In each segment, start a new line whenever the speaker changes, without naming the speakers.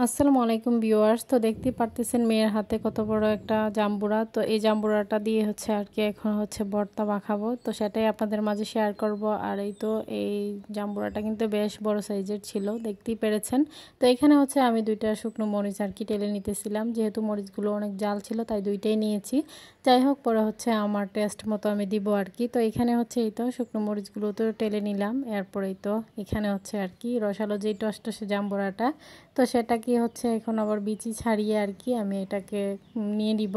আসসালামু আলাইকুম ভিউয়ার্স। তো দেখতেই পারতেছেন মেয়ের হাতে কত বড় একটা জাম্বুরা। তো এই জাম্বুরাটা দিয়ে হচ্ছে আর কি এখন হচ্ছে ভর্তা মাখাবো, তো সেটাই আপনাদের মাঝে শেয়ার করব। আর এই তো এই জাম্বুরাটা কিন্তু বেশ বড় সাইজের ছিল, দেখতেই পেরেছেন। তো এখানে হচ্ছে আমি দুইটা শুকনো মরিচ আর কি টেলে নিতেছিলাম, যেহেতু মরিচগুলো অনেক জাল ছিল তাই দুইটাই নিয়েছি। যাই হোক, পরে হচ্ছে আমার টেস্ট মতো আমি দিব আর কি। তো এখানে হচ্ছে এই তো শুকনো মরিচগুলো তো টেলে নিলাম, এরপরেই তো এখানে হচ্ছে আর কি রসালো যেই টসটসে জাম্বুরাটা, তো সেটা কি হচ্ছে এখন আবার বিচি ছাড়িয়ে আর কি আমি এটাকে নিয়ে নিব।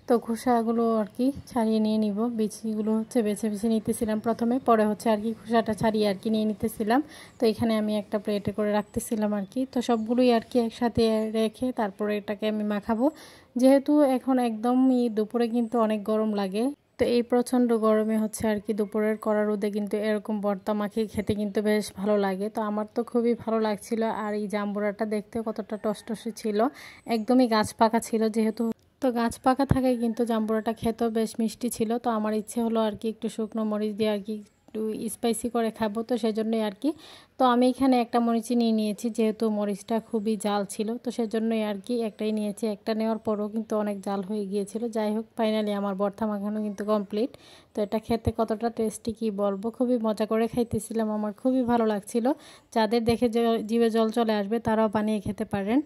তো খোসাগুলো আর কি ছাড়িয়ে নিয়ে নিব, বিচিগুলো হচ্ছে বেছে বেছে নিতেছিলাম প্রথমে, পরে হচ্ছে আর কি খোসাটা ছাড়িয়ে আর কি নিয়ে নিতেছিলাম। তো এখানে আমি একটা প্লেটে করে রাখতেছিলাম আর কি। তো সবগুলোই আর কি একসাথে রেখে তারপরে এটাকে আমি মাখাবো, যেহেতু এখন একদমই দুপুরে কিন্তু অনেক গরম লাগে। তো এই প্রচণ্ড গরমে হচ্ছে আর কি দুপুরের কড়া রোদে কিন্তু এরকম ভর্তা মাখিয়ে খেতে কিন্তু বেশ ভালো লাগে। তো আমার তো খুবই ভালো লাগছিল। আর এই জাম্বুরাটা দেখতে কতটা টসটসে ছিল, একদমই গাছ পাকা ছিল যেহেতু। তো গাছ পাকা থাকায় কিন্তু জাম্বুরাটা খেতেও বেশ মিষ্টি ছিল। তো আমার ইচ্ছে হলো আর কি একটু শুকনো মরিচ দিয়ে আর কি একটু স্পাইসি করে খাবো, তো সেজন্যই আর কি। তো আমি এখানে একটা মরিচই নিয়ে নিয়েছি, যেহেতু মরিচটা খুবই জাল ছিল, তো সেজন্যই আর কি একটাই নিয়েছি। একটা নেওয়ার পরও কিন্তু অনেক জাল হয়ে গিয়েছিল। যাই হোক, ফাইনালি আমার ভর্তা মাখানো কিন্তু কমপ্লিট। তো এটা খেতে কতটা টেস্টি কি বলবো, খুবই মজা করে খাইতেছিলাম, আমার খুবই ভালো লাগছিল। যাদের দেখে যে জিভে জল চলে আসবে তারাও বানিয়ে খেতে পারেন।